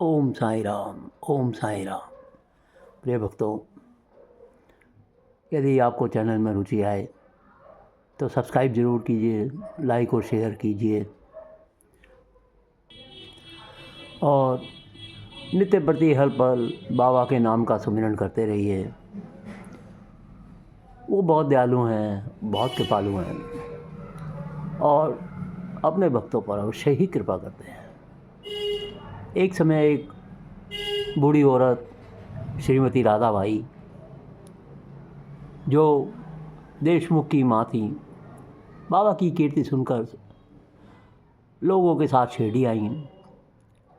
ओम साई राम। ओम साई राम। प्रिय भक्तों, यदि आपको चैनल में रुचि आए तो सब्सक्राइब ज़रूर कीजिए, लाइक और शेयर कीजिए और नित्य प्रति हर पल बाबा के नाम का सुमिरन करते रहिए। वो बहुत दयालु हैं, बहुत कृपालु हैं और अपने भक्तों पर अवश्य ही कृपा करते हैं। एक समय एक बूढ़ी औरत श्रीमती राधाबाई, जो देशमुख की माँ थी, बाबा की कीर्ति सुनकर लोगों के साथ शिरडी आईं।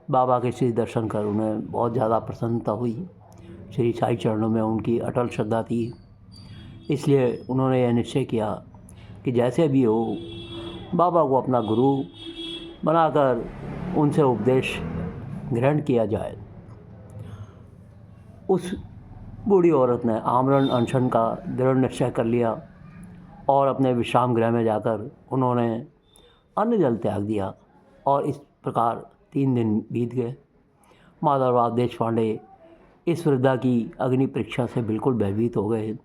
बाबा के श्री दर्शन कर उन्हें बहुत ज़्यादा प्रसन्नता हुई। श्री साई चरणों में उनकी अटल श्रद्धा थी, इसलिए उन्होंने यह निश्चय किया कि जैसे भी हो बाबा को अपना गुरु बनाकर उनसे उपदेश ग्रहण किया जाए। उस बूढ़ी औरत ने आमरण अनशन का दृढ़ निश्चय कर लिया और अपने विश्राम गृह में जाकर उन्होंने अन्न जल त्याग दिया और इस प्रकार 3 दिन बीत गए। माधवराव देशपांडे इस वृद्धा की अग्नि परीक्षा से बिल्कुल भयभीत हो गए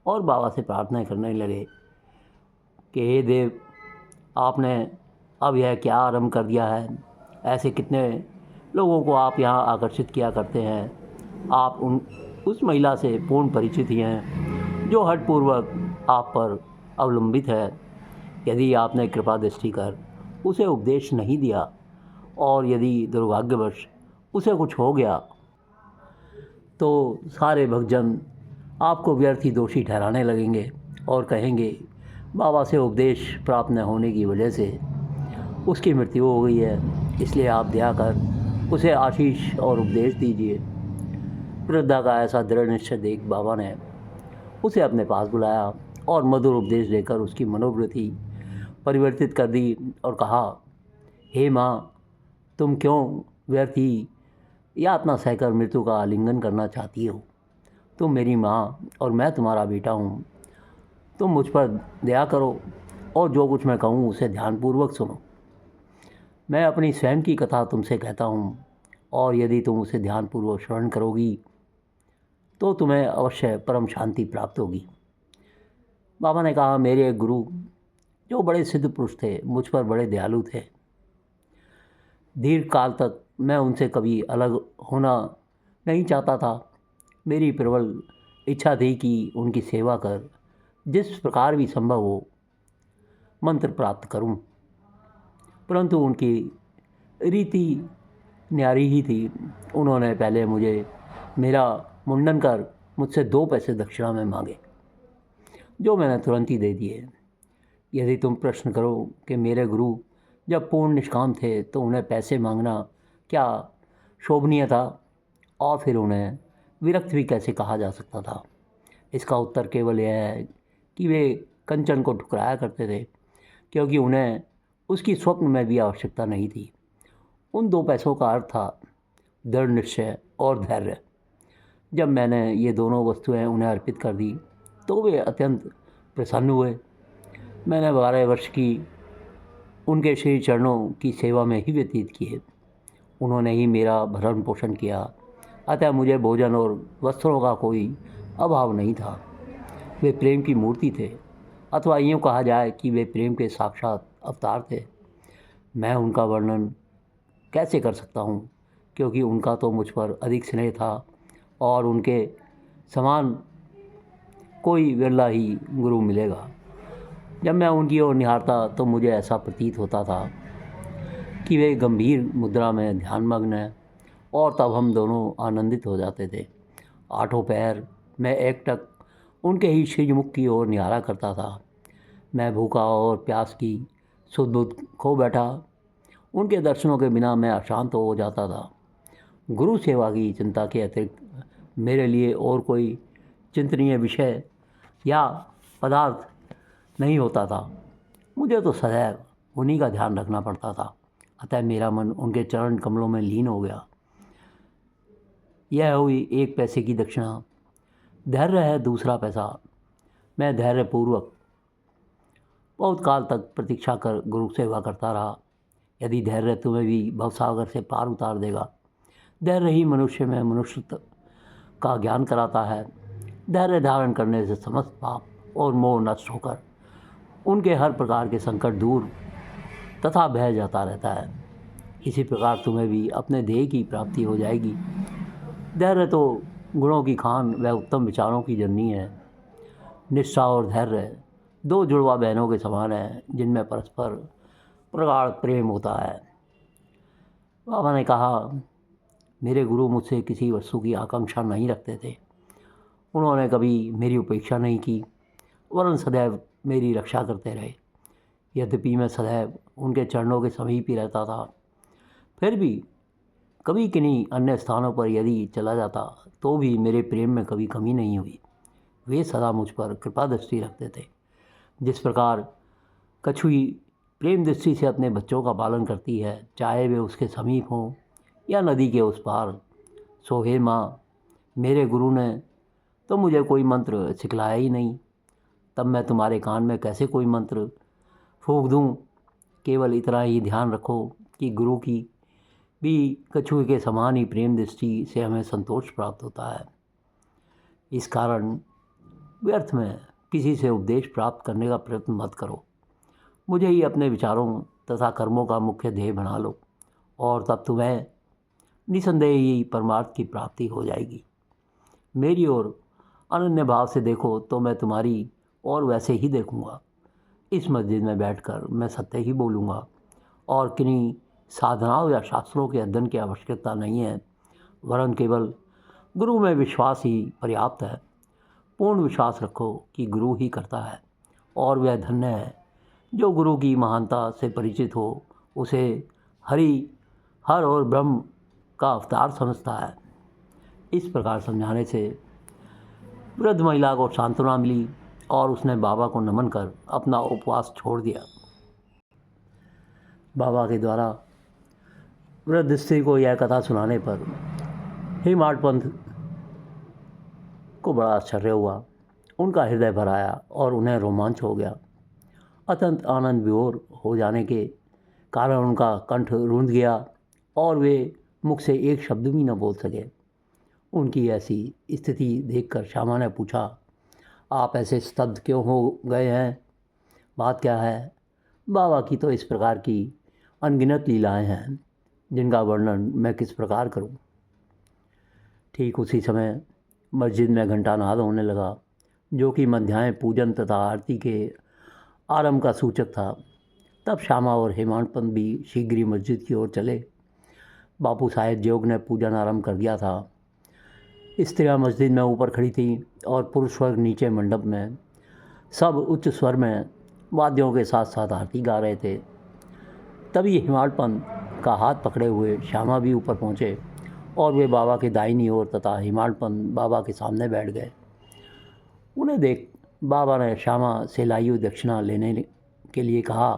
और बाबा से प्रार्थना करने लगे कि हे देव, आपने अब यह क्या आरंभ कर दिया है। ऐसे कितने लोगों को आप यहाँ आकर्षित किया करते हैं। आप उस महिला से पूर्ण परिचित ही हैं जो हठपूर्वक आप पर अवलंबित है। यदि आपने कृपा दृष्टि कर उसे उपदेश नहीं दिया और यदि दुर्भाग्यवश उसे कुछ हो गया तो सारे भक्तजन आपको व्यर्थ ही दोषी ठहराने लगेंगे और कहेंगे बाबा से उपदेश प्राप्त न होने की वजह से उसकी मृत्यु हो गई है, इसलिए आप दया कर उसे आशीष और उपदेश दीजिए। वृद्धा का ऐसा दृढ़ निश्चय देख बाबा ने उसे अपने पास बुलाया और मधुर उपदेश देकर उसकी मनोवृत्ति परिवर्तित कर दी और कहा, हे माँ, तुम क्यों व्यर्थ ही यातना सहकर मृत्यु का आलिंगन करना चाहती हो। तुम मेरी माँ और मैं तुम्हारा बेटा हूँ। तुम मुझ पर दया करो और जो कुछ मैं कहूँ उसे ध्यानपूर्वक सुनो। मैं अपनी स्वयं की कथा तुमसे कहता हूँ और यदि तुम उसे ध्यानपूर्वक श्रवण करोगी तो तुम्हें अवश्य परम शांति प्राप्त होगी। बाबा ने कहा, मेरे एक गुरु जो बड़े सिद्ध पुरुष थे, मुझ पर बड़े दयालु थे। दीर्घ काल तक मैं उनसे कभी अलग होना नहीं चाहता था। मेरी प्रबल इच्छा थी कि उनकी सेवा कर जिस प्रकार भी संभव हो मंत्र प्राप्त करूं, परंतु उनकी रीति न्यारी ही थी। उन्होंने पहले मुझे मेरा मुंडन कर मुझसे 2 पैसे दक्षिणा में मांगे, जो मैंने तुरंत ही दे दिए। यदि तुम प्रश्न करो कि मेरे गुरु जब पूर्ण निष्काम थे तो उन्हें पैसे मांगना क्या शोभनीय था और फिर उन्हें विरक्त भी कैसे कहा जा सकता था, इसका उत्तर केवल यह है कि वे कंचन को ठुकराया करते थे, क्योंकि उन्हें उसकी स्वप्न में भी आवश्यकता नहीं थी। उन 2 पैसों का अर्थ था दृढ़ निश्चय और धैर्य। जब मैंने ये दोनों वस्तुएं उन्हें अर्पित कर दी तो वे अत्यंत प्रसन्न हुए। मैंने 12 वर्ष की उनके श्री चरणों की सेवा में ही व्यतीत किए। उन्होंने ही मेरा भरण पोषण किया, अतः मुझे भोजन और वस्त्रों का कोई अभाव नहीं था। वे प्रेम की मूर्ति थे, अथवा यूँ कहा जाए कि वे प्रेम के साक्षात अवतार थे। मैं उनका वर्णन कैसे कर सकता हूँ, क्योंकि उनका तो मुझ पर अधिक स्नेह था और उनके समान कोई विरला ही गुरु मिलेगा। जब मैं उनकी ओर निहारता तो मुझे ऐसा प्रतीत होता था कि वे गंभीर मुद्रा में ध्यानमग्न हैं और तब हम दोनों आनंदित हो जाते थे। 8 पहर मैं एकटक उनके ही श्रीमुख की ओर निहारा करता था। मैं भूखा और प्यास की सुध-बुध खो बैठा। उनके दर्शनों के बिना मैं अशांत हो जाता था। गुरु सेवा की चिंता के अतिरिक्त मेरे लिए और कोई चिंतनीय विषय या पदार्थ नहीं होता था। मुझे तो सदैव उन्हीं का ध्यान रखना पड़ता था, अतः मेरा मन उनके चरण कमलों में लीन हो गया। यह हुई 1 पैसे की दक्षिणा। धैर्य है दूसरा पैसा। मैं धैर्यपूर्वक बहुत काल तक प्रतीक्षा कर गुरु सेवा करता रहा। यदि धैर्य तुम्हें भी भवसागर से पार उतार देगा, धैर्य ही मनुष्य में मनुष्यत्व का ज्ञान कराता है। धैर्य धारण करने से समस्त पाप और मोह नष्ट होकर उनके हर प्रकार के संकट दूर तथा बह जाता रहता है। इसी प्रकार तुम्हें भी अपने ध्येय की प्राप्ति हो जाएगी। धैर्य तो गुणों की खान व उत्तम विचारों की जननी है। निष्ठा और धैर्य दो जुड़वा बहनों के समान है, जिनमें परस्पर प्रगाढ़ प्रेम होता है। बाबा ने कहा, मेरे गुरु मुझसे किसी वस्तु की आकांक्षा नहीं रखते थे। उन्होंने कभी मेरी उपेक्षा नहीं की, वरन सदैव मेरी रक्षा करते रहे। यद्यपि मैं सदैव उनके चरणों के समीप ही रहता था, फिर भी कभी किन्हीं अन्य स्थानों पर यदि चला जाता तो भी मेरे प्रेम में कभी कमी नहीं हुई। वे सदा मुझ पर कृपा दृष्टि रखते थे। जिस प्रकार कछुई प्रेम दृष्टि से अपने बच्चों का पालन करती है, चाहे वे उसके समीप हों या नदी के उस पार, सो हे माँ, मेरे गुरु ने तो मुझे कोई मंत्र सिखलाया ही नहीं, तब मैं तुम्हारे कान में कैसे कोई मंत्र फूंक दूँ। केवल इतना ही ध्यान रखो कि गुरु की भी कछुए के समान ही प्रेम दृष्टि से हमें संतोष प्राप्त होता है। इस कारण व्यर्थ में किसी से उपदेश प्राप्त करने का प्रयत्न मत करो। मुझे ही अपने विचारों तथा कर्मों का मुख्य ध्येय बना लो, और तब तुम्हें निसंदेह ही परमार्थ की प्राप्ति हो जाएगी। मेरी ओर अनन्य भाव से देखो तो मैं तुम्हारी और वैसे ही देखूंगा। इस मस्जिद में बैठकर मैं सत्य ही बोलूँगा, और किन्हीं साधनाओं या शास्त्रों के अध्ययन की आवश्यकता नहीं है, वरन केवल गुरु में विश्वास ही पर्याप्त है। पूर्ण विश्वास रखो कि गुरु ही करता है, और वह धन्य है जो गुरु की महानता से परिचित हो, उसे हर और ब्रह्म का अवतार समझता है। इस प्रकार समझाने से वृद्ध महिला को सांत्वना मिली और उसने बाबा को नमन कर अपना उपवास छोड़ दिया। बाबा के द्वारा वृद्ध स्त्री को यह कथा सुनाने पर हेमाड पंथ को बड़ा आश्चर्य हुआ। उनका हृदय भर आया और उन्हें रोमांच हो गया। अत्यंत आनंद विभोर हो जाने के कारण उनका कंठ रूंध गया और वे मुख से एक शब्द भी न बोल सके। उनकी ऐसी स्थिति देखकर श्यामा ने पूछा, आप ऐसे स्तब्ध क्यों हो गए हैं? बात क्या है? बाबा की तो इस प्रकार की अनगिनत लीलाएं हैं, जिनका वर्णन मैं किस प्रकार करूं। ठीक उसी समय मस्जिद में घंटानाद होने लगा, जो कि मध्याह्न पूजन तथा आरती के आरंभ का सूचक था। तब श्यामा और हेमाड पंथ भी शीघ्र ही मस्जिद की ओर चले। बापू साहेब जोग ने पूजन आरंभ कर दिया था। स्त्रियाँ मस्जिद में ऊपर खड़ी थीं और पुरुष वर्ग नीचे मंडप में। सब उच्च स्वर में वाद्यों के साथ साथ आरती गा रहे थे। तभी हेमाड पंथ का हाथ पकड़े हुए श्यामा भी ऊपर पहुँचे और वे बाबा के दाहिनी ओर तथा हेमाड पंथ बाबा के सामने बैठ गए। उन्हें देख बाबा ने श्यामा से लायु दक्षिणा लेने के लिए कहा।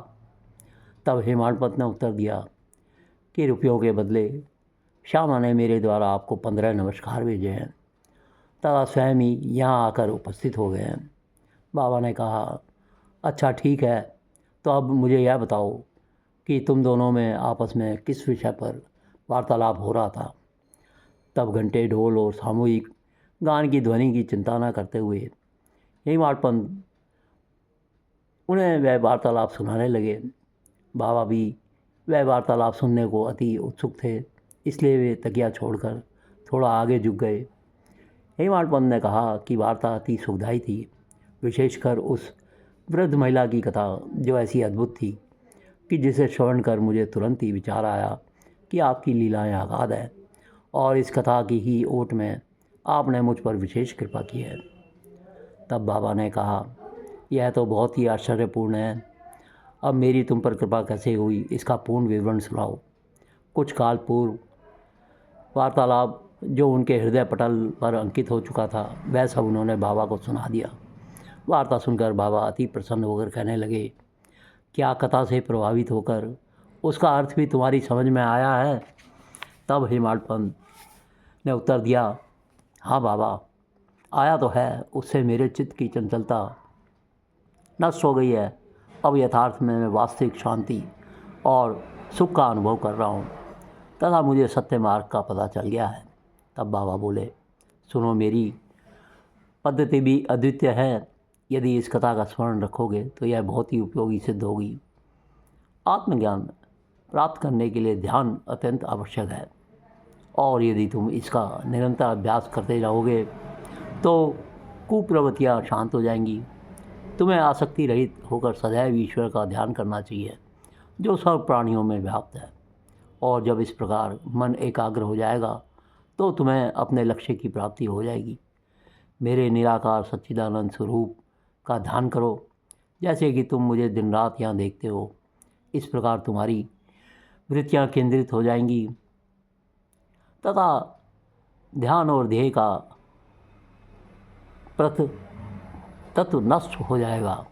तब हेमाड पंथ ने उत्तर दिया कि रुपयों के बदले श्यामा ने मेरे द्वारा आपको 15 नमस्कार भेजे हैं तथा स्वयं ही यहाँ आकर उपस्थित हो गए हैं। बाबा ने कहा, अच्छा ठीक है, तो अब मुझे यह बताओ कि तुम दोनों में आपस में किस विषय पर वार्तालाप हो रहा था। तब घंटे, ढोल और सामूहिक गान की ध्वनि की चिंता न करते हुए हेमाड पंथ उन्हें वह वार्तालाप सुनाने लगे। बाबा भी वह वार्तालाप सुनने को अति उत्सुक थे, इसलिए वे तकिया छोड़कर थोड़ा आगे झुक गए। हेमाड पंथ ने कहा कि वार्ता अति सुखदायी थी, विशेषकर उस वृद्ध महिला की कथा, जो ऐसी अद्भुत थी कि जिसे श्रवण कर मुझे तुरंत ही विचार आया कि आपकी लीलाएं अगाध है, और इस कथा की ही ओट में आपने मुझ पर विशेष कृपा की है। तब बाबा ने कहा, यह तो बहुत ही आश्चर्यपूर्ण है। अब मेरी तुम पर कृपा कैसे हुई, इसका पूर्ण विवरण सुनाओ। कुछ काल पूर्व वार्तालाप जो उनके हृदय पटल पर अंकित हो चुका था, वह सब उन्होंने बाबा को सुना दिया। वार्ता सुनकर बाबा अति प्रसन्न होकर कहने लगे, क्या कथा से प्रभावित होकर उसका अर्थ भी तुम्हारी समझ में आया है? तब हेमाड पंथ ने उत्तर दिया, हाँ बाबा, आया तो है। उससे मेरे चित्त की चंचलता नष्ट हो गई है। अब यथार्थ में मैं वास्तविक शांति और सुख का अनुभव कर रहा हूँ। तथा मुझे सत्य मार्ग का पता चल गया है। तब बाबा बोले, सुनो, मेरी पद्धति भी अद्वितीय है। यदि इस कथा का स्मरण रखोगे तो यह बहुत ही उपयोगी सिद्ध होगी। आत्मज्ञान प्राप्त करने के लिए ध्यान अत्यंत आवश्यक है, और यदि तुम इसका निरंतर अभ्यास करते रहोगे तो कुप्रवृत्तियाँ शांत हो जाएंगी। तुम्हें आसक्ति रहित होकर सदैव ईश्वर का ध्यान करना चाहिए, जो सब प्राणियों में व्याप्त है। और जब इस प्रकार मन एकाग्र हो जाएगा तो तुम्हें अपने लक्ष्य की प्राप्ति हो जाएगी। मेरे निराकार सच्चिदानंद स्वरूप का ध्यान करो, जैसे कि तुम मुझे दिन रात यहाँ देखते हो। इस प्रकार तुम्हारी वृत्तियाँ केंद्रित हो जाएंगी तथा ध्यान और ध्येय का प्रथ तत्व नष्ट हो जाएगा।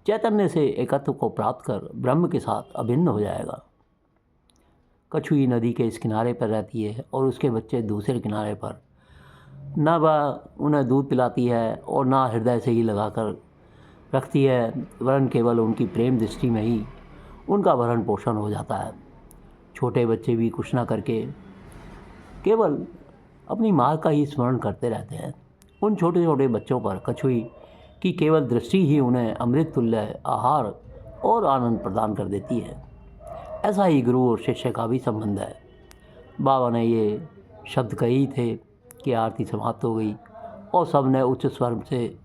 चैतन्य से एकत्व को प्राप्त कर ब्रह्म के साथ अभिन्न हो जाएगा। कछुई नदी के इस किनारे पर रहती है और उसके बच्चे दूसरे किनारे पर। न वह उन्हें दूध पिलाती है और ना हृदय से ही लगाकर रखती है, वरन केवल उनकी प्रेम दृष्टि में ही उनका भरण पोषण हो जाता है। छोटे बच्चे भी कुछ ना करके केवल अपनी माँ का ही स्मरण करते रहते हैं। उन छोटे छोटे बच्चों पर कछुई की केवल दृष्टि ही उन्हें अमृत तुल्य आहार और आनंद प्रदान कर देती है। ऐसा ही गुरु और शिष्य का भी संबंध है। बाबा ने ये शब्द कहे ही थे कि आरती समाप्त हो गई और सब ने उच्च स्वर से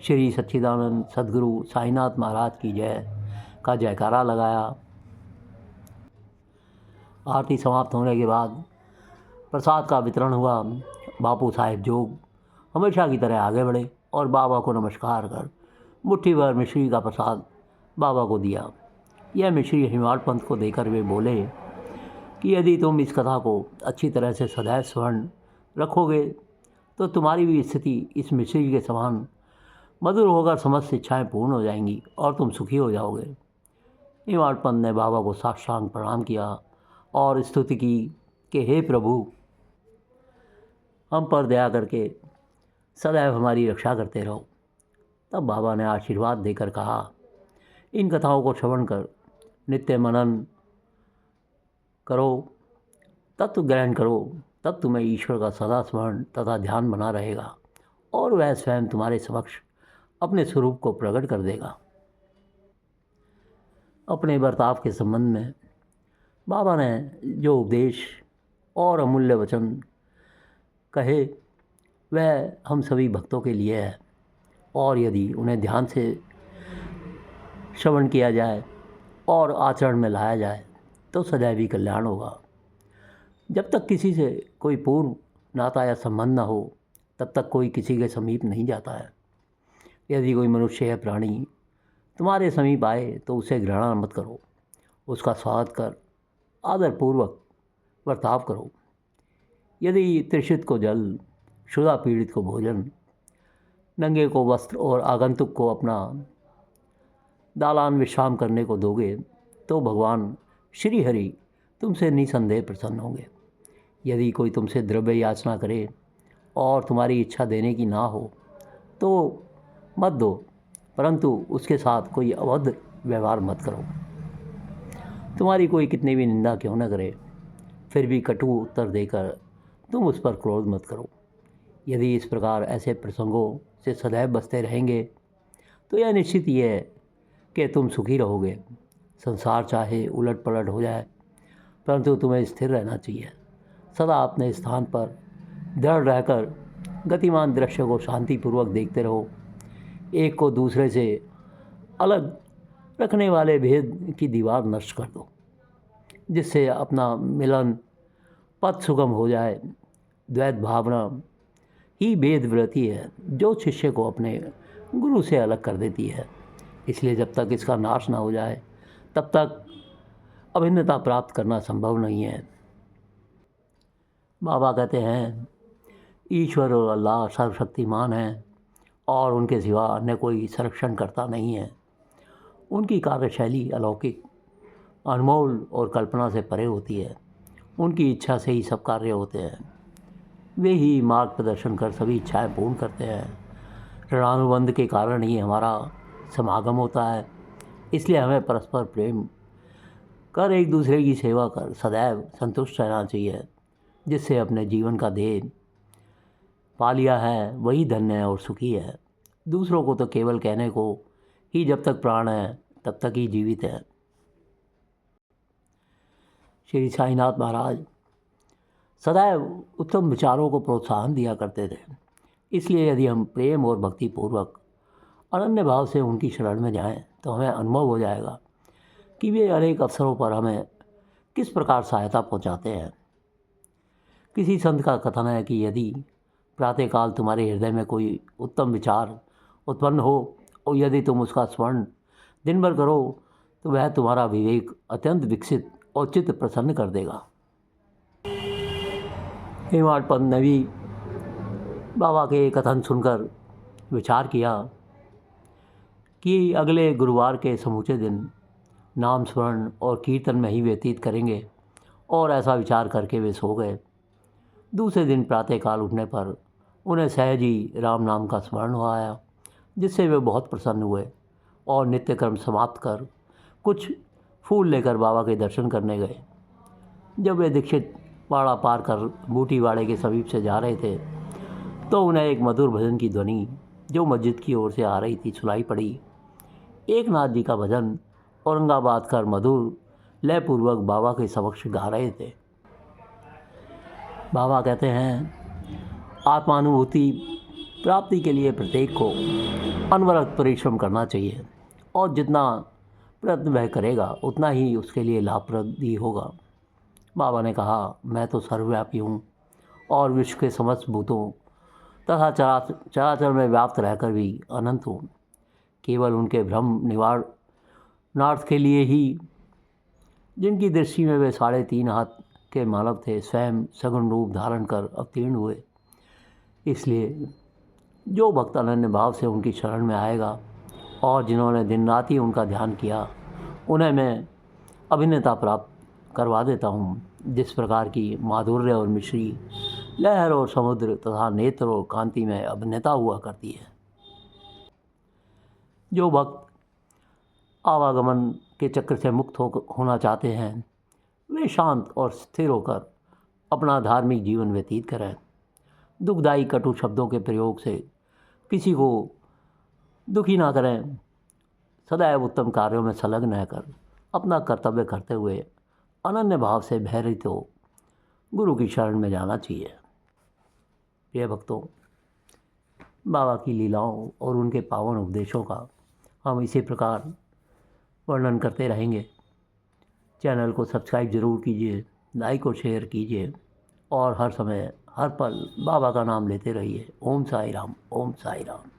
श्री सच्चिदानंद सद्गुरु साईनाथ महाराज की जय का जयकारा लगाया। आरती समाप्त होने के बाद प्रसाद का वितरण हुआ। बापू साहेब जोग हमेशा की तरह आगे बढ़े और बाबा को नमस्कार कर मुट्ठी भर मिश्री का प्रसाद बाबा को दिया। यह मिश्री हिमाल पंथ को देकर वे बोले कि यदि तुम इस कथा को अच्छी तरह से सदैव स्मरण रखोगे तो तुम्हारी भी स्थिति इस मिश्री के समान मधुर होकर समस्त इच्छाएँ पूर्ण हो जाएंगी और तुम सुखी हो जाओगे। हिमाल पंथ ने बाबा को साष्टांग प्रणाम किया और स्तुति की कि हे प्रभु, हम पर दया करके सदैव हमारी रक्षा करते रहो। तब बाबा ने आशीर्वाद देकर कहा, इन कथाओं को श्रवण कर नित्य मनन करो, तत्व ग्रहण करो, तब तुम्हें ईश्वर का सदा स्मरण तथा ध्यान बना रहेगा और वह स्वयं तुम्हारे समक्ष अपने स्वरूप को प्रकट कर देगा। अपने बर्ताव के संबंध में बाबा ने जो उपदेश और अमूल्य वचन कहे वह हम सभी भक्तों के लिए है, और यदि उन्हें ध्यान से श्रवण किया जाए और आचरण में लाया जाए तो सदैव ही कल्याण होगा। जब तक किसी से कोई पूर्व नाता या संबंध न हो तब तक कोई किसी के समीप नहीं जाता है। यदि कोई मनुष्य या प्राणी तुम्हारे समीप आए तो उसे घृणा मत करो, उसका स्वागत कर आदरपूर्वक बर्ताव करो। यदि तृषित को जल, क्षुधा पीड़ित को भोजन, नंगे को वस्त्र और आगंतुक को अपना दालान विश्राम करने को दोगे तो भगवान श्री हरि तुमसे निसंदेह प्रसन्न होंगे। यदि कोई तुमसे द्रव्य याचना करे और तुम्हारी इच्छा देने की ना हो तो मत दो, परंतु उसके साथ कोई अभद्र व्यवहार मत करो। तुम्हारी कोई कितनी भी निंदा क्यों न करे, फिर भी कटु उत्तर देकर तुम उस पर क्रोध मत करो। यदि इस प्रकार ऐसे प्रसंगों से सदैव बचते रहेंगे तो यह निश्चित ही है कि तुम सुखी रहोगे। संसार चाहे उलट पलट हो जाए परंतु तुम्हें स्थिर रहना चाहिए। सदा अपने स्थान पर दृढ़ रहकर गतिमान दृश्य को शांतिपूर्वक देखते रहो। एक को दूसरे से अलग रखने वाले भेद की दीवार नष्ट कर दो, जिससे अपना मिलन पथ सुगम हो जाए। द्वैत भावना ही भेद वृत्ति है जो शिष्य को अपने गुरु से अलग कर देती है। इसलिए जब तक इसका नाश ना हो जाए तब तक अभिन्नता प्राप्त करना संभव नहीं है। बाबा कहते हैं, ईश्वर और अल्लाह सर्वशक्तिमान हैं और उनके सिवा अन्य कोई संरक्षण करता नहीं है। उनकी कार्यशैली अलौकिक, अनमोल और कल्पना से परे होती है। उनकी इच्छा से ही सब कार्य होते हैं। वे ही मार्ग प्रदर्शन कर सभी इच्छाएं पूर्ण करते हैं। ऋणानुबंध के कारण ही हमारा समागम होता है। इसलिए हमें परस्पर प्रेम कर एक दूसरे की सेवा कर सदैव संतुष्ट रहना चाहिए। जिससे अपने जीवन का ध्येय पा लिया है वही धन्य है और सुखी है। दूसरों को तो केवल कहने को ही जब तक प्राण है तब तक ही जीवित है। श्री साईनाथ महाराज सदैव उत्तम विचारों को प्रोत्साहन दिया करते थे। इसलिए यदि हम प्रेम और भक्ति पूर्वक अनन्य भाव से उनकी शरण में जाएं तो हमें अनुभव हो जाएगा कि वे अनेक अवसरों पर हमें किस प्रकार सहायता पहुंचाते हैं। किसी संत का कथन है कि यदि प्रातःकाल तुम्हारे हृदय में कोई उत्तम विचार उत्पन्न हो और यदि तुम उसका स्मरण दिन भर करो तो वह तुम्हारा विवेक अत्यंत विकसित और चित्त प्रसन्न कर देगा। हेमाड पंत ने भी बाबा के कथन सुनकर विचार किया कि अगले गुरुवार के समूचे दिन नाम स्मरण और कीर्तन में ही व्यतीत करेंगे, और ऐसा विचार करके वे सो गए। दूसरे दिन प्रातःकाल उठने पर उन्हें सहज ही राम नाम का स्मरण हो आया, जिससे वे बहुत प्रसन्न हुए और नित्यक्रम समाप्त कर कुछ फूल लेकर बाबा के दर्शन करने गए। जब वे दीक्षित वाड़ा पार कर बूटी वाड़े के समीप से जा रहे थे तो उन्हें एक मधुर भजन की ध्वनि जो मस्जिद की ओर से आ रही थी सुनाई पड़ी। एक नाथ जी का भजन औरंगाबाद कर मधुर लयपूर्वक बाबा के समक्ष गा रहे थे। बाबा कहते हैं, आत्मानुभूति प्राप्ति के लिए प्रत्येक को अनवरत परिश्रम करना चाहिए और जितना प्रयत्न वह करेगा उतना ही उसके लिए लाभप्रद भी होगा। बाबा ने कहा, मैं तो सर्वव्यापी हूँ और विश्व के समस्त भूतों तथा चराचर में व्याप्त रहकर भी अनंत हूँ। केवल उनके भ्रम निवारणार्थ के लिए ही जिनकी दृष्टि में वे 3.5 हाथ के मानव थे स्वयं सगुण रूप धारण कर अवतीर्ण हुए। इसलिए जो भक्त अनन्य भाव से उनकी शरण में आएगा और जिन्होंने दिन रात ही उनका ध्यान किया उन्हें मैं अभिन्नता प्राप्त करवा देता हूँ। जिस प्रकार की माधुर्य और मिश्री लहर और समुद्र तथा नेत्र और कांति में अभिन्नता हुआ करती है। जो भक्त आवागमन के चक्र से मुक्त होना चाहते हैं वे शांत और स्थिर होकर अपना धार्मिक जीवन व्यतीत करें। दुखदायी कटु शब्दों के प्रयोग से किसी को दुखी ना करें। सदैव उत्तम कार्यों में संलग्न रहकर अपना कर्तव्य करते हुए अनन्य भाव से भयरहित हो गुरु की शरण में जाना चाहिए। प्रिय भक्तों, बाबा की लीलाओं और उनके पावन उपदेशों का हम इसी प्रकार वर्णन करते रहेंगे। चैनल को सब्सक्राइब ज़रूर कीजिए, लाइक और शेयर कीजिए और हर समय हर पल बाबा का नाम लेते रहिए। ओम साई राम, ओम साई राम।